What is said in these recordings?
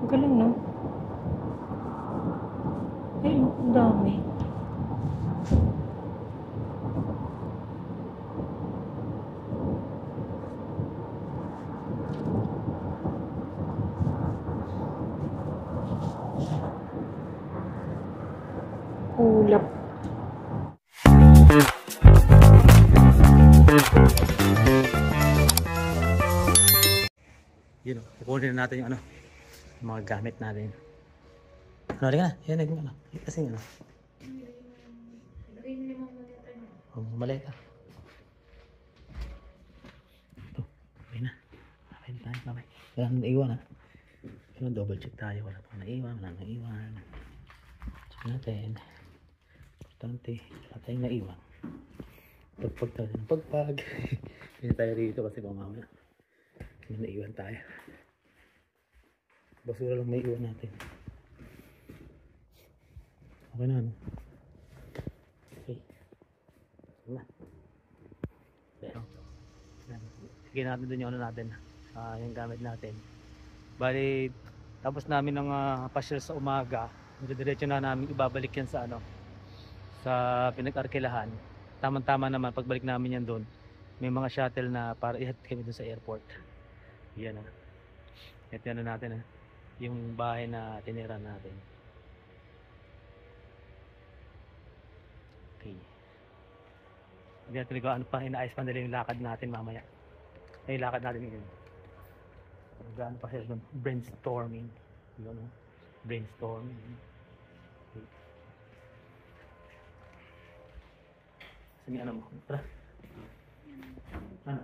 Galing, no? Ay, ang dami. Ulap. Yun o, kukunin na natin yung ano, yung mga gamit natin. Ano, halika na. Yan, ano. Kasi ano. Maleta. Ito, okay na. Okay na tayo, okay. Wala nang naiwan ha. Pero double check tayo. Wala pang naiwan, wala nang naiwan. Check natin. Importante, wala tayong naiwan. Pagpag tayo ng pagpag. Hindi tayo rito kasi baka mamaya may naiwan tayo. Basura lang may iwan natin. Okay na, ano? Okay. Sige na. Pero, sige natin dun yung ano natin. Yung gamit natin. Bali, tapos namin ng pasyal sa umaga. Diretso na namin ibabalik yan sa ano, sa pinag-arkilahan. Tama-tama naman, pagbalik namin yan doon, may mga shuttle na para ihatid kami doon sa airport. Yan na. Ito yan na natin yung bahay na tinira natin. Okay. Hindi natin ano pa, inaayos pa nila yung lakad natin mamaya. Ay, lakad natin yun. Gaano pa sila doon? Brainstorming. Yun, brainstorming. Okay. Sige, ano mo? Tara. Ano?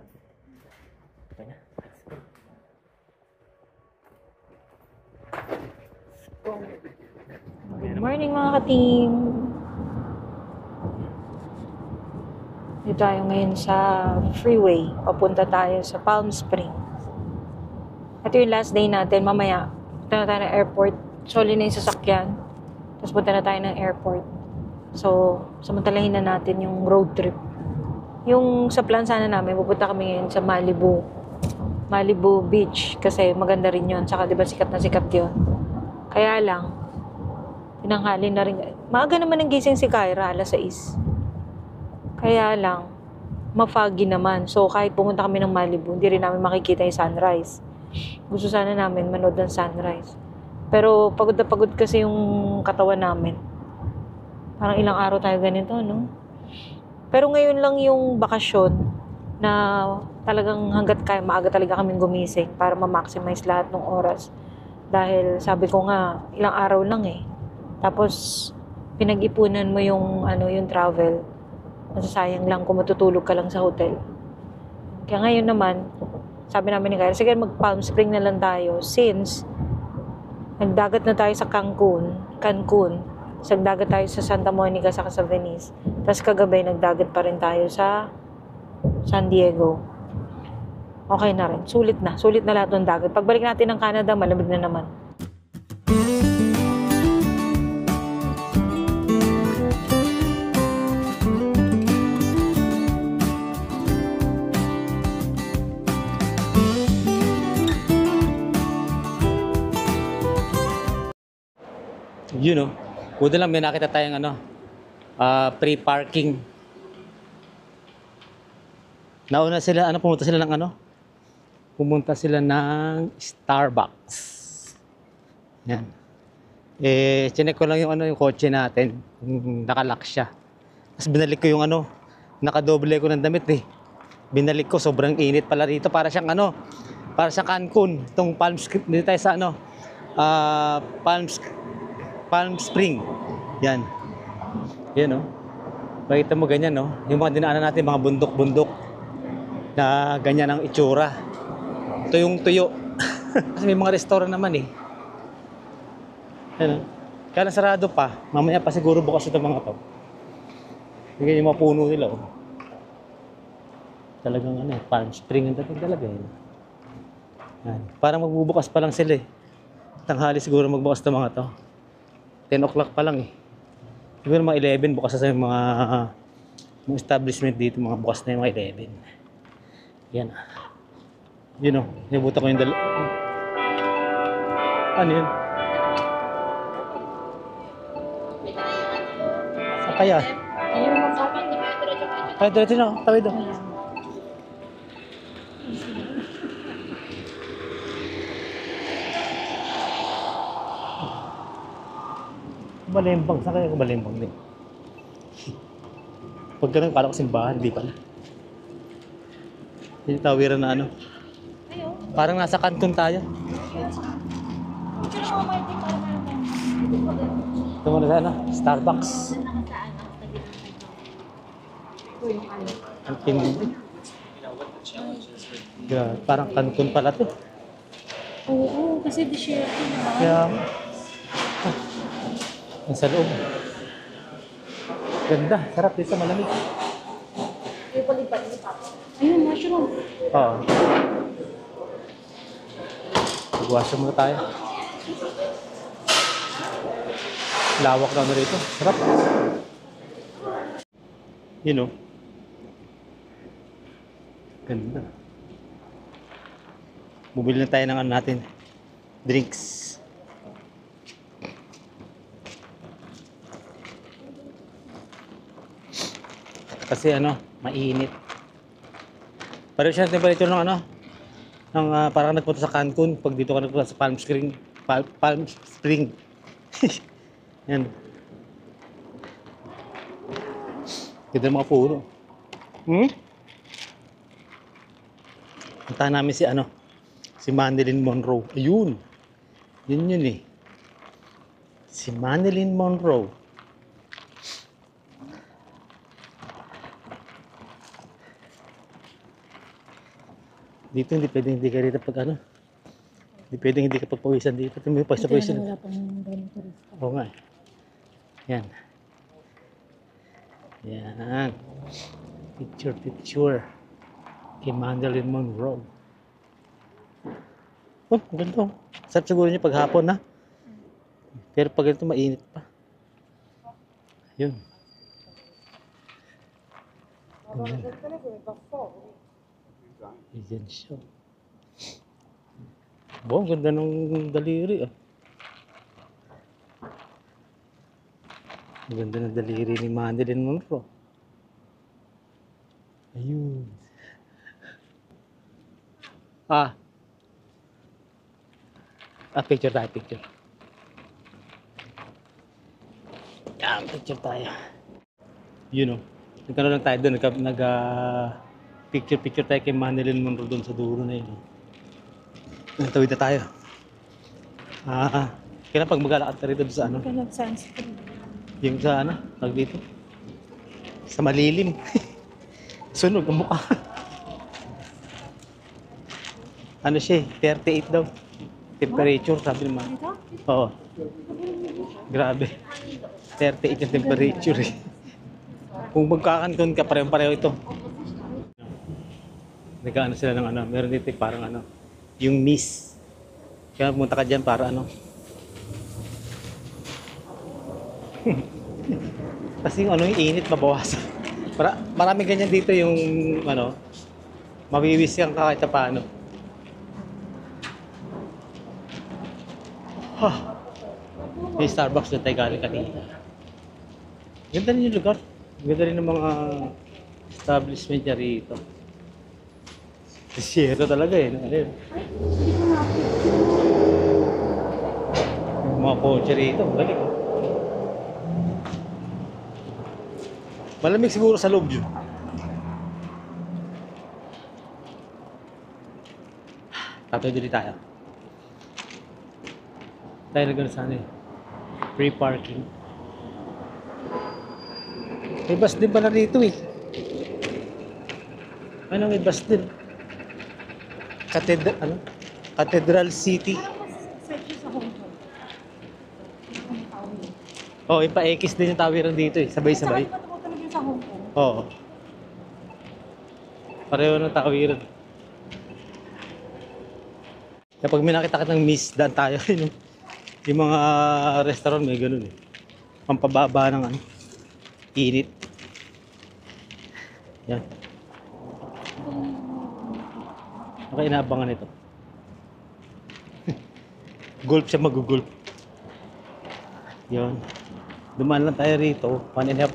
Okay na. Good morning mga ka-team! Dito tayo ngayon sa freeway. Papunta tayo sa Palm Springs. Ito yung last day natin. Mamaya, punta na tayo ng airport. Soli na yung sasakyan. Tapos punta na tayo ng airport. So, samantalahin na natin yung road trip. Yung sa plan sana namin, pupunta kami ngayon sa Malibu Beach. Kasi maganda rin yun. Saka diba sikat na sikat yun. Kaya lang, tinanghali na rin. Maaga naman ang gising si Kyra, alas 6. Kaya lang, ma-foggy naman. So, kahit pumunta kami ng Malibu, hindi rin namin makikita yung sunrise. Gusto sana namin manood ng sunrise. Pero pagod na pagod kasi yung katawan namin. Parang ilang araw tayo ganito, no? Pero ngayon lang yung bakasyon na talagang hanggat kaya, maaga talaga kaming gumising para ma-maximize lahat ng oras. Dahil sabi ko nga, ilang araw lang eh. Tapos, pinag-ipunan mo yung, yung travel. Masasayang lang kung matutulog ka lang sa hotel. Kaya ngayon naman, sabi namin ni Kyle, sige mag-Palm Spring na lang tayo since nagdagat na tayo sa Cancun, nagdagat tayo sa Santa Monica saka sa Venice. Tapos kagabi nagdagat pa rin tayo sa San Diego. Okay na rin. Sulit na lahat ng dagat. Pagbalik natin ng Canada, malamig na naman. You know, buti lang may nakita tayong pre-parking. Nauna sila, pumunta sila ng Starbucks. Yan. Chinek ko lang yung yung kotse natin, nakalock siya. Tapos binalik ko yung nakadoble ko ng damit eh. Binalik ko, sobrang init pala rito, para siyang Cancun, itong dito tayo sa Palm Spring. Yan. Yan, makita mo ganyan, yung mga dinaanan natin, mga bundok-bundok na ganyan ang itsura. Ito yung tuyo. Kasi may mga restaurant naman eh. Yan, kaya sarado pa. Mamaya pa siguro bukas ito mga to. Ganyan yung mga puno nila, Talagang Palm Spring ang dating talaga eh. Yan. Parang magbubukas pa lang sila eh. Tanghali siguro magbukas ito mga to. 10 o'clock pa lang eh. Siguro mga 11 bukas sa mga establishment dito, mga bukas na yung mga 11. Yan. Nibuta ko yung Ano yun? Saan kaya? Ayun naman sa akin. Ay, diretso na. Tawid daw. Balimbang. Saan kaya balimbang din? Pag ganun, kala ko simbahan. Di pala. Yung tawiran na ano. Parang nasa Cancun tayo. Ito muna sa ano? Starbucks. Ang tindi. Parang Cancun pala to. Oo, kasi desierto na. Kaya, ang sa loob. Ganda, sarap dito, malamig. Ayun, mushroom. Oo. Magwasyo muna tayo. Lawak na ano rito. Sarap. Yun o. Ganda. Bumili na tayo ng ano natin. Drinks. Kasi ano, mainit. Pareho siya ng temperature ng ano, ng parang nagpunta sa Cancun pag dito ka nagpunta sa Palm Spring. Palm Spring. Yan. Ganda ng mga puno. Puntahan namin si ano, si Marilyn Monroe. Ayun. Yun eh. Si Marilyn Monroe. Dito hindi pwedeng hindi ka rito pag ano. Hindi pwedeng hindi ka pagpawisan dito. Ito may pawisan. Wala pang daming turista. Oo nga eh. Yan. Yan. Picture. Kay Marilyn Monroe. Oh, ganda. Sarap siguro niya pag hapon na. Pero pag ganito mainit pa. Yun. Ayan siya. Bo, ang ganda ng daliri ah. Ang ganda ng daliri ni Marilyn Monroe. Ayun. Picture tayo, picture. Yan, picture tayo. Yun o. Nagkaroon lang tayo doon, picture tayo kay Marilyn Monroe doon sa dulo na yun. Tawid na tayo. Kailan pag maglalakad ka rito doon sa ano? Ika nag-sunscreen. Yung sa ano, tawag dito. Sa malilim. Sunog ang mukha. Ano siya eh, 38 daw. Temperature, sabi naman. Dito? Oo. Grabe. 38 yung temperature eh. Kung magkakankon ka, pareho ito. Nagkaano sila ng ano, meron dito parang ano, yung mist. Kaya pumunta ka dyan para ano. Kasi yung ano, yung init mabawasan. Marami ganyan dito yung ano, mawiwis kang kahit na paano. May Starbucks na tayo galing kanina. Ganda rin yung lugar. Ganda rin ng mga establishment niya rito. Desierto talaga eh. Ano yun? Yung mga kotse rito. Galing. Malamig siguro sa loob yun. Tatoy dili tayo. Tayo na gano'n sana eh. Free parking. May bus din pala rito eh. Ano may bus din? Cathedral City. Oh, ipa-X din yung tawiran dito eh. Sabay-sabay. Oo. Pareho ng tawiran. Kapag may nakita ka ng miss, daan tayo. Yung mga restaurant may ganun eh. Pampababa ng ano, init. Yan. Okay, inaabangan ito. Gulp siya magugulp. Yun. Dumaan lang tayo rito. 1.5,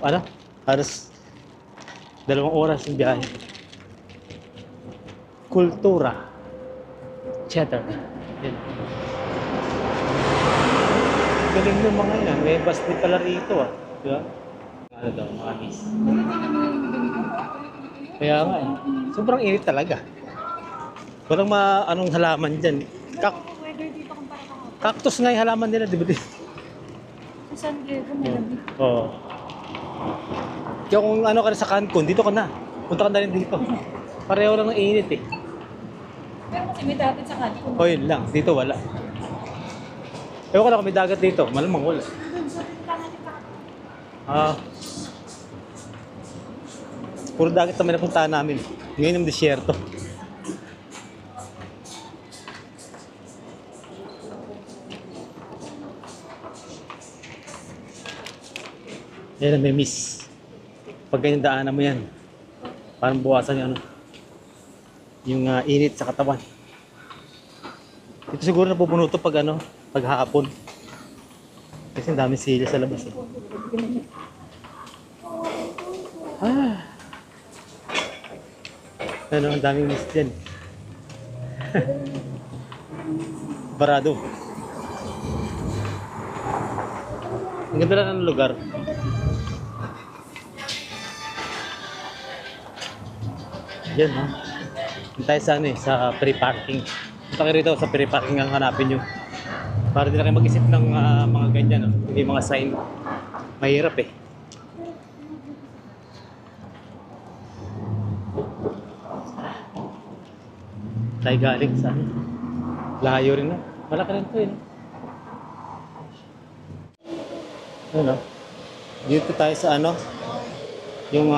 halos 2 oras yung biyahe. Kultura. Cheddar. Yan. Galing ng mga yan. May bus din pala rito Di ba? Ano daw, mga miss. Kaya nga sobrang init talaga. Walang anong halaman dyan. Cactus nga yung halaman nila, di ba? Sa San Diego, malamig. Oo. Kaya kung ka na sa Cancun, dito ka na. Punta ka na rin dito. Pareho lang ng init Pero kasi may dagat sa Cancun. O yun lang, dito wala. Ewan ko lang kung may dagat dito, malamang wala. Puro dagat naman napuntahan namin. Ngayon yung disyerto. Yan ang may miss. Pag ganyan daanan mo yan, parang buwasan yung init sa katawan. Ito siguro napupuno ito pag hapon. Kasi ang daming sila sa labas ang daming miss dyan. Barado. Ang ganda lang ng lugar. Yan Yung tayo sa free parking. Punta kayo rito sa free parking ang hanapin nyo. Para din na kayo mag-isip ng mga ganyan. Hindi mga sign. Mahirap Tayo galing sa layo rin Malaki rin ito Dito tayo sa yung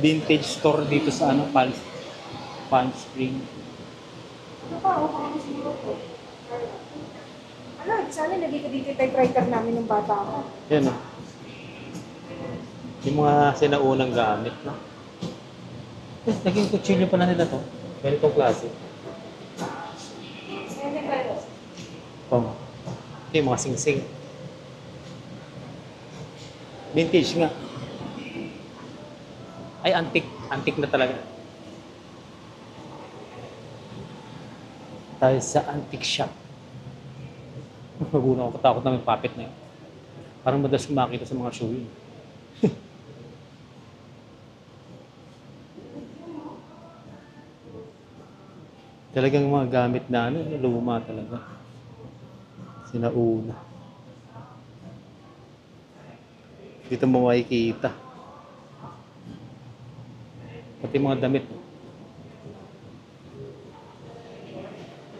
vintage store dito sa Palm Spring. Sana lagi ka dito typewriter namin ng bata ako. Yan Yung mga sinaunang gamit Naging kutsilyo pa na nila to. Ganitong klase. Ito yung mga sing-sing. Vintage nga. Ay, antique. Antique na talaga. Tayo sa antique shop. Magulang ako, katakot na may puppet na yun. Parang madalas kumakita sa mga show yun. Talagang mga gamit na luma talaga. Sinauna. Dito mo makikita. Pati mga damit.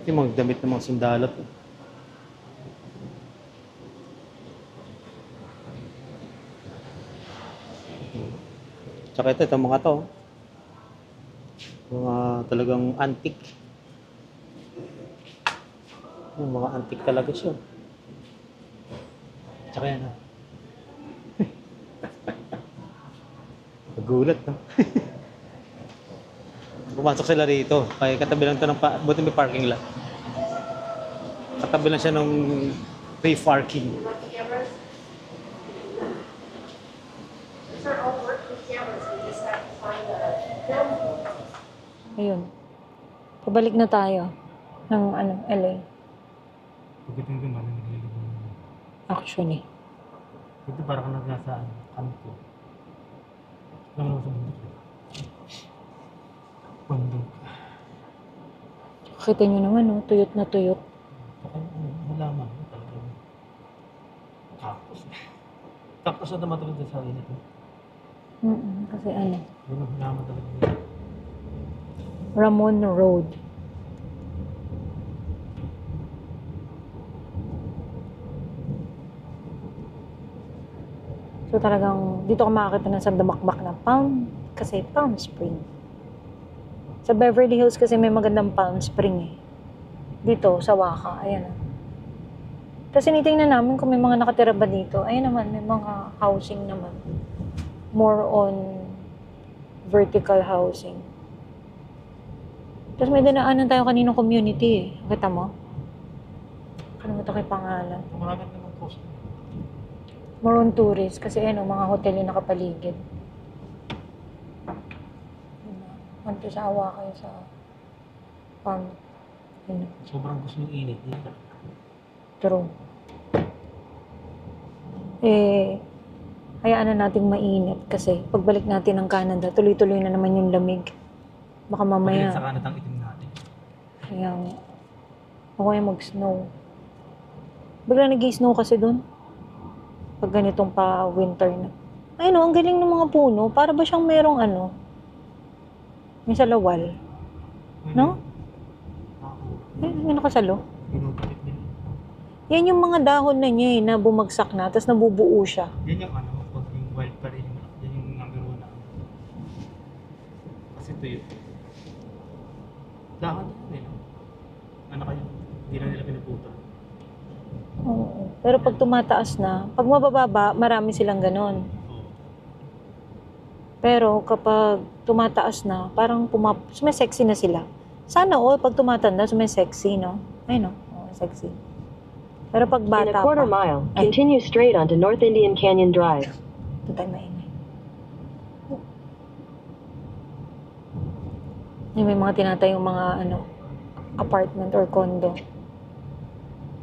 Pati mga damit ng mga sundalo. Tsaka itong mga to. Mga talagang antique. Yung mga antique talaga siya. Tsaka yan Nagulat Pumasok sila rito. Kaya katabi lang ito buti may parking lot. Katabi lang siya ng free parking. Ayun. Pabalik na tayo ng LA. Pagdating ko man, nagliligo naman. Actually. Ito parang nasa ko. Lang mo sa bundok. Bundok. Kita nyo naman, tuyot na tuyot. Halaman. Cactus. Cactus na naman talaga sa init. Kasi Yun ang halaman talaga. Ramon Road. So talagang dito ka makakita ng sandamakbak na Palm Spring. Sa Beverly Hills kasi may magandang Palm Spring Dito, sa Waka, ayan Tapos tinitingnan namin kung may mga nakatira ba dito. Ayan naman, may mga housing naman. More on vertical housing. Tapos may dinaanan tayo kaninong community Kita mo? Ano ito kay pangalan? Marami naman post. More on tourist kasi ano, mga hotel yung nakapaligid. Anto sa awa kayo sa pam. Yun. Sobrang gusto ng init. True. Hayaan na nating mainit kasi pagbalik natin ng Canada, tuloy-tuloy na naman yung lamig. Baka mamaya. Sa Canada ang itim natin. Kaya nga. O kaya mag-snow. Bigla nag-snow kasi doon. Pag ganitong pa winter na. Ay no, ang galing ng mga puno. Para ba siyang merong ano? May salawal. No? May nakasalo. Pinupit nila. Yan yung mga dahon na niya na bumagsak na, tapos nabubuo siya. Yan yung ano, pag yung wildfire, yan yung number 1 na. Kasi ito yun. Dahon yun eh. Ano kayo? Hindi na nila pinuputol. Oo. Pero pag tumataas na, pag mabababa, marami silang ganon. Oo. Pero kapag tumataas na, parang sumisexy na sila. Sana pag tumatanda, sumisexy, no? Ay, no? Oo, sexy. Pero pag In bata a quarter pa, mile, continue straight onto North Indian Canyon Drive. ito tayo maingay. Yung may mga tinatayong mga, apartment or condo.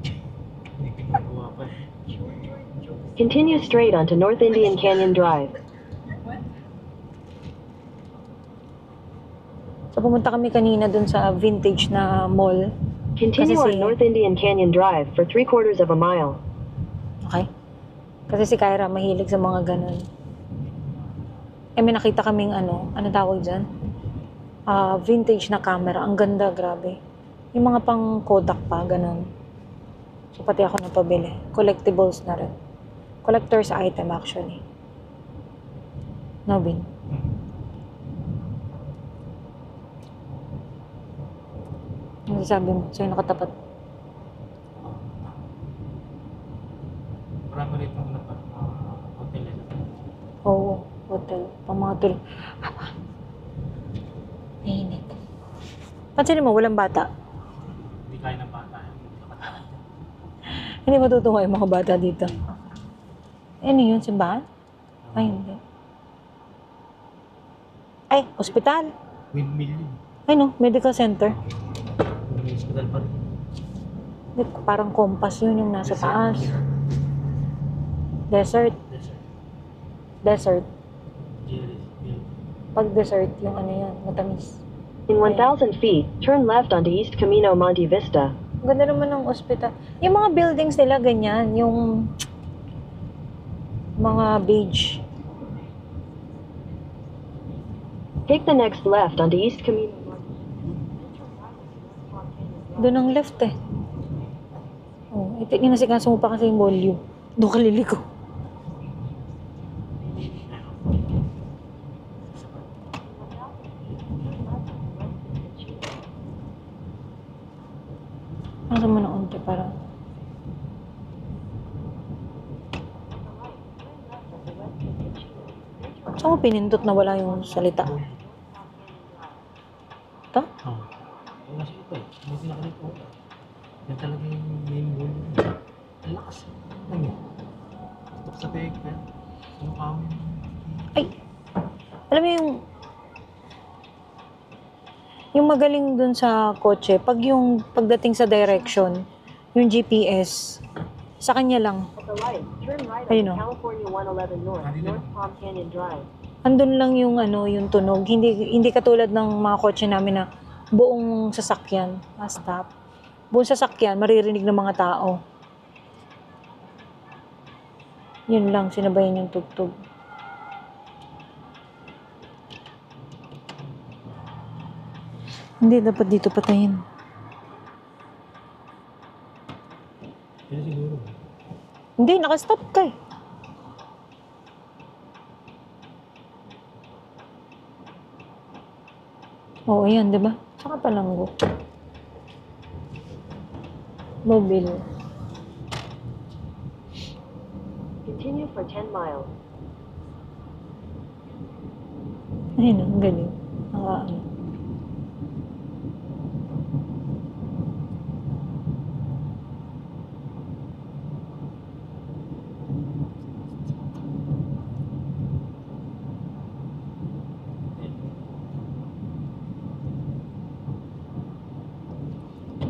Hindi pinagawa pa eh. Continue straight onto North Indian Canyon Drive. So, pumunta kami kanina dun sa vintage na mall. Continue Kasi on North Indian Canyon Drive for 3/4 of a mile. Okay? Kasi si Kyra mahilig sa mga ganun. May nakita kaming ano tawag dyan? Vintage na camera. Ang ganda, grabe. Yung mga pang Kodak pa, ganun. So, pati ako napabili. Collectibles na rin. Collector's item, actually. No, Bin? Ano sabi mo? Sa'yo nakatapat. Marami rin itong hotel nila. Oo, hotel. Pang mga tulog. Mainit. Pansinin mo, walang bata. Hindi kaya ng bata. Hindi matutuwa yung mga bata dito. Ano yun, simbahan? Ay, hindi. Ay, ospital. Windmill yun. Ay no, medical center. May hospital pa rin. Hindi, parang compass yun yung nasa taas. Desert. Desert. Pag desert, yung ano yan, matamis. In 1,000 feet, turn left onto East Camino Monte Vista. Ang ganda naman ng ospital. Yung mga buildings nila, ganyan. Yung mga beige. Take the next left onto East Camino. Doon ang left eh. Oh, ito, inasikaso mo pa kasi yung volume. Doon ka liliko. Ano mo na unti para... Saan mo pinindot na wala yung salita? Ito? Oo. Wala siya ito eh. Hindi sinakalit ko. Yan talaga yung main goal. Ang lakas. Ano yun? Tutok sa peg. Ano ka mo? Ay! Alam mo yung magaling dun sa kotse, pagdating sa direction, yung GPS, sa kanya lang. At the light, turn right Ayun, onto oh. California 111 North, North Palm Canyon Drive. Andun lang yung yung tunog. Hindi katulad ng mga kotse namin na buong sasakyan. Stop. Buong sasakyan, maririnig ng mga tao. Yun lang, sinabayan yung tugtog. Hindi, dapat dito patayin. Yan siguro. Hindi, nakastop ka eh. Oo, yan, di ba? Saka palanggo. Mobile. Continue for 10 miles. Ayun, ang galing. Nakaano.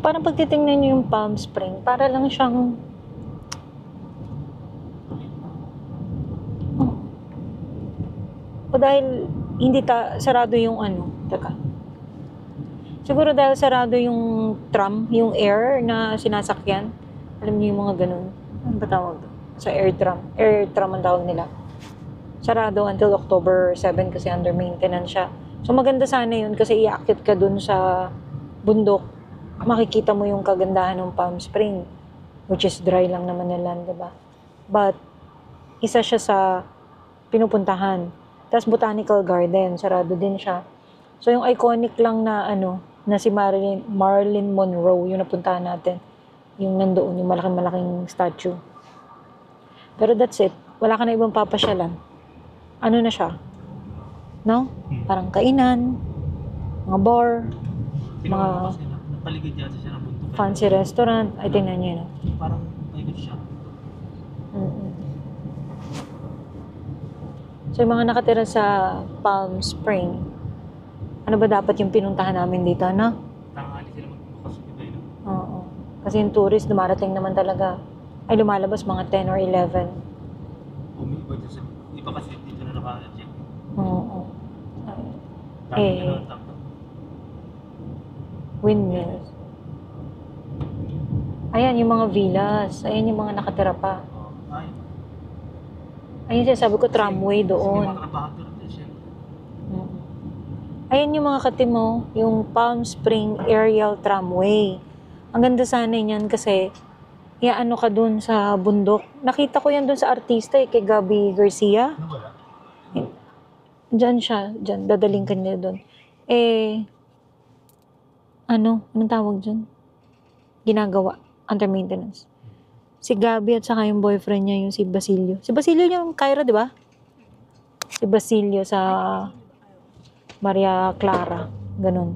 Parang pag titingnan nyo yung Palm Spring, para lang siyang... Oh. O dahil hindi sarado yung ano, teka. Siguro dahil sarado yung tram, yung air na sinasakyan. Alam niyo yung mga ganun. Ano ba tawag? Sa air tram. Air tram ang tawag nila. Sarado until October 7 kasi under maintenance siya. So maganda sana yun kasi iaakit ka dun sa bundok. Makikita mo yung kagandahan ng Palm Spring. Which is dry lang naman na land, diba? But, isa siya sa pinupuntahan. Tapos Botanical Garden, sarado din siya. So yung iconic lang na ano, na si Marilyn Monroe, yung napuntahan natin. Yung nandoon, yung malaking-malaking statue. Pero that's it. Wala ka na ibang papasyalan. Ano na siya? No? Parang kainan, mga bar, mga Napaligid yata siya ng bundok. fancy restaurant. Ay, tingnan niyo, no? Parang paligid siya. So, yung mga nakatira sa Palm Spring, ano ba dapat yung pinuntahan namin dito, no? Tanghali sila magbukas sa iba, no? Oo. Kasi yung tourist, dumarating naman talaga. Ay, lumalabas mga 10 or 11. Iba dyan sa... Iba kasi dito na naka-check. Oo. Dami Eh. na takto. Windmills. Ayan, yung mga villas. Ayan yung mga nakatira pa. Ay. Ayun siya, sabi ko, tramway May doon. mga trabahador din siya. Ayan yung mga katimo, yung Palm Spring Aerial Tramway. Ang ganda sana niyan kasi ano ka dun sa bundok. Nakita ko yan dun sa artista kay Gabby Garcia. Ano wala? Diyan siya, diyan, dadaling ka nila dun. Anong tawag dyan? Ginagawa, under maintenance. Si Gabby at saka yung boyfriend niya, yung si Basilio. Si Basilio yung Kyra, di ba? Si Basilio sa Maria Clara. Ganun.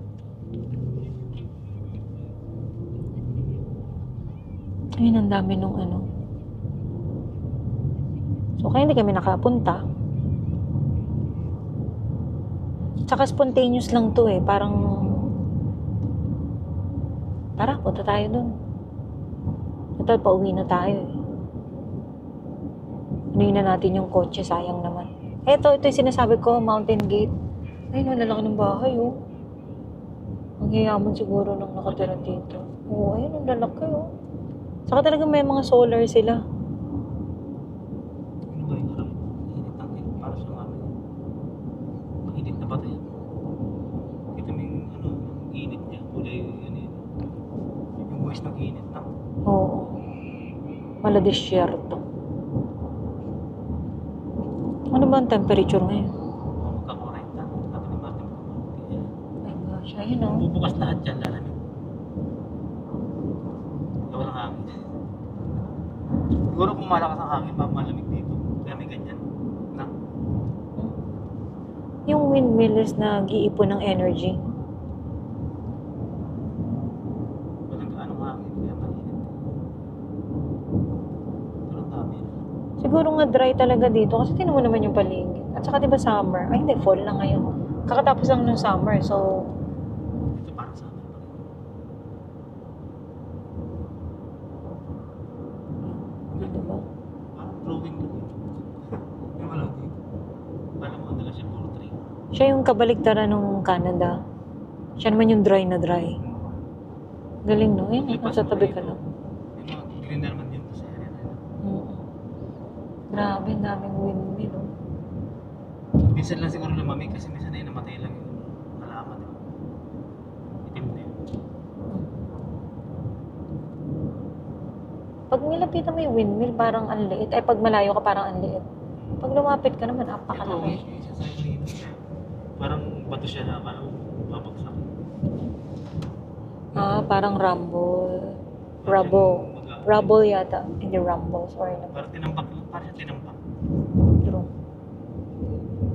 Ayun, ang dami nung ano. So, kaya hindi kami nakapunta. Tsaka spontaneous lang to eh. Parang, tara, punta tayo dun. Total, pauwi na tayo eh. Anuhin na natin yung kotse, sayang naman. Ito yung sinasabi ko, Mountain Gate. Ayun, ang lalaki ng bahay oh. Ang yayaman siguro nang nakatira dito. Oo, ayun, ang lalaki oh. Saka talaga may mga solar sila. Ano ba yung harap? Init ang init. Para sa mga mainit na bato yan. Ito yung ano, yung init niya. Kulay yun yun. Yung buwis ng init na. Oo. Maladesyerto. Ano ba ang temperature ngayon? Magka-40. Sabi ni Martin. Oh my gosh, ayun oh. Bubukas lahat yan, lalamig. Kaya walang hangin. Siguro kung malakas ang hangin, malamig dito. Kaya may ganyan. Na? Yung windmill is nag-iipon ng energy. Walang anong hangin, kaya mainit. Pero ang dami. Siguro nga dry talaga dito kasi tinan mo naman yung paligid. At saka diba summer? Ay hindi, fall na ngayon. Kakatapos lang ng summer, so Ito parang sa amin. diba? Parang drawing lang yun. Yung wala dito. Parang mo nila siya puro tree. Siya yung kabaligtaran ng Canada. Siya naman yung dry na dry. Galing no? Yun, nasa tabi ka lang. Yung mga green na naman yun sa area na yun. Grabe, ang daming windmill. Oh. Minsan lang siguro lumamig kasi minsan ay namatay lang yung halaman. Itim na yun. Pag nilapitan mo yung windmill, parang ang liit. Ay, pag malayo ka, parang ang liit. Pag lumapit ka naman, Ito, napakalaki. isa sa kanina. Parang bato siya na parang babagsak. Parang rumble. Rubble yata. Hindi rumble, sorry naman. Parang tinampak. Parang siya tinampak. True.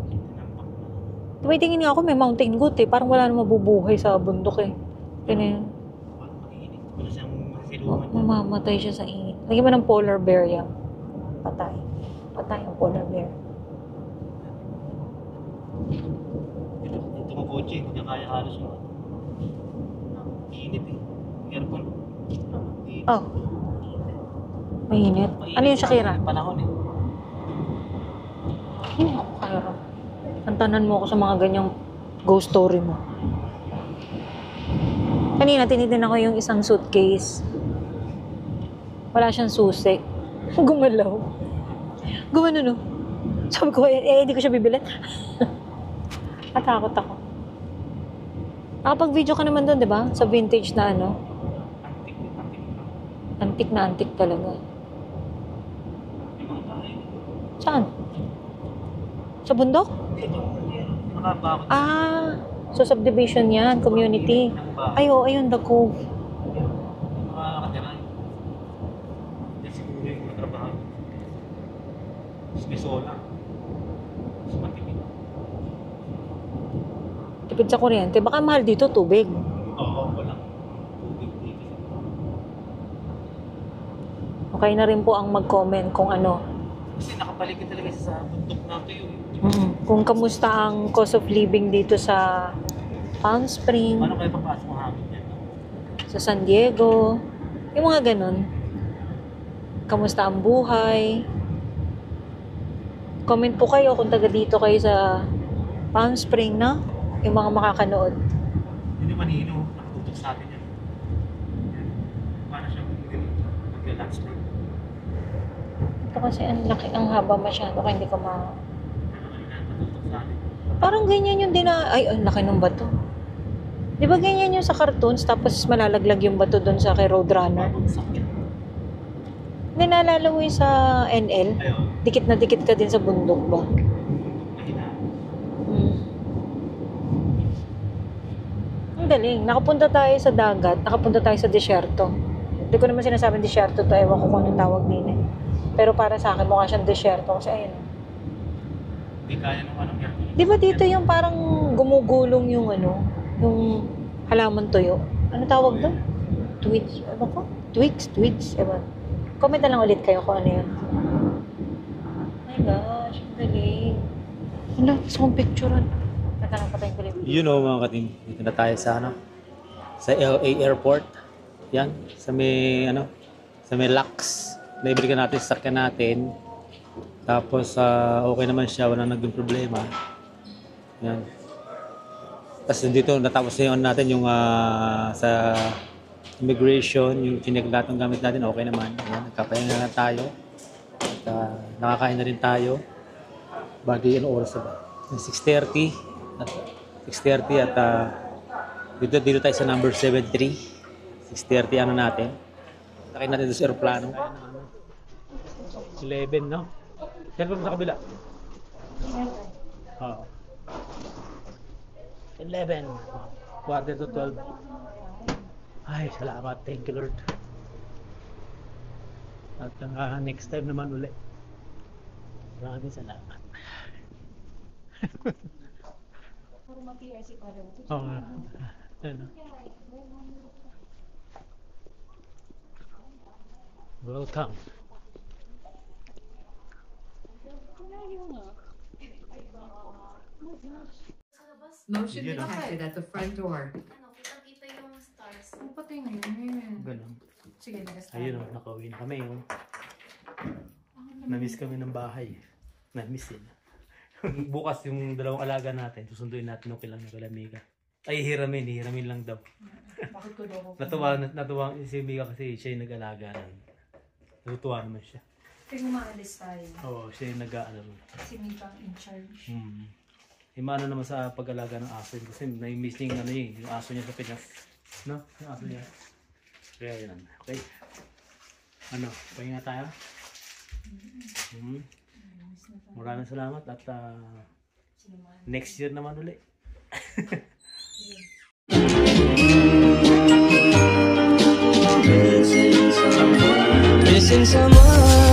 Tinampak na. Tumitingin nga ako, may mountain goat eh. Parang wala na mabubuhay sa bundok eh. Tingnan. Parang mainit. Wala siyang masiluman niya. Mamamatay siya sa init. Lagyan mo ng polar bear yan. Patay. Patay ang polar bear. Ito nga kotse, hindi niya kaya halos yung init eh. aircon. Oh. Mainit. Ano yung Shakira? Panahon eh. Hindi ako kaya. Tantanan mo ako sa mga ganyang ghost story mo. Kanina, tinitin ako yung isang suitcase. Wala siyang susi. Gumalaw. Gumano, no? Sabi ko, hindi ko siya bibilin. Natakot ako. Nakapag-video ka naman doon, di ba? Sa vintage na ano. Antik na antik talaga. Saan? Sa bundok? Nakabakot. Ah, so subdivision yan, community. Ay, oo, ayun, the Cove. Nakakatira. Hindi siguro yung matrabaho. May sola. Mas matipid. Tipid sa kuryente. Baka mahal dito, tubig. Oo, wala. Tubig dito. Okay na rin po ang mag-comment kung ano. Kasi nakapaligid talaga siya sa bundok na ito yung... Kung kamusta ang cost of living dito sa Palm Springs, Paano kayo papasok ang hangin dyan? sa San Diego, yung mga ganun. Kamusta ang buhay? Comment po kayo kung taga dito kayo sa Palm Springs, no? Yung mga makakanood. Hindi manino, nakatutok sa atin yan. Paano siya mag-relax bro? Ito kasi ang laki, ang haba masyado kaya hindi ko ma... Nakatutok sa atin. Parang ganyan yung ay, ang laki ng bato. Di ba ganyan yung sa cartoons tapos malalaglag yung bato doon sa kay Roadrunner? Sakit. Hindi naalala mo yung sa NL? Ayun. Dikit na dikit ka din sa bundok ba? Mahina. Ang galing. Nakapunta tayo sa dagat, nakapunta tayo sa desyerto. Hindi ko naman sinasabing desyerto to, ewan ko kung anong tawag din eh. Pero para sa akin, mukha siyang desyerto kasi ayun. Hindi kaya nung anong aircon. Di ba dito yung parang gumugulong yung ano, yung halaman tuyo? Ano tawag doon? Twigs? Ano ko? Twigs? Ewan. Comment na lang ulit kayo kung ano yun. Oh my gosh, ang galing. Ano, gusto kong picturean. Nakalang patayin ko lang. You know mga katim, dito na tayo sa ano, sa LA Airport. Yan, sa may ano, sa may LAX. Naibalikan natin, sakyan natin. Tapos okay naman siya, wala naging problema. Yan. Tapos dito natapos na yung natin yung sa immigration, yung chinek lahat ng gamit natin, okay naman. Yan, nagkapahinga na tayo. At nakakain na rin tayo. Bali, ano oras na ba? 6:30. 6:30 at dito tayo sa number 73. 6:30 ano natin. Takay natin doon sa aeroplano. 11, no? Saan sa kabila? Oo. 11. Quarter to 12. Ay, salamat. Thank you, Lord. At next time naman ulit. Maraming salamat. Oo nga. Ano? Welcome. Motion detected at the front door. Ano, kita-kita yung stars. Ang patay na yun. Ganun. Sige, nag-start. Ayun o, nakauwi na kami. Oh. Na-miss kami ng bahay. Na-miss yun. Bukas yung dalawang alaga natin, susunduin natin yung kilang nila Mika. Ay, hiramin lang daw. Bakit ko daw? Natuwa si Mika kasi siya yung nag-alaga rin. Natutuwa naman siya. Kaya umaalis tayo. Oo, siya yung nag-aano. Si Mika in charge. Imano naman sa pag-alaga ng aso yun kasi na-miss niya yung ano yun, yung aso niya sa Pinas. No? Yung aso niya. Kaya yun. Okay. Ano, pahinga tayo? Maraming salamat at next year naman ulit. Missing someone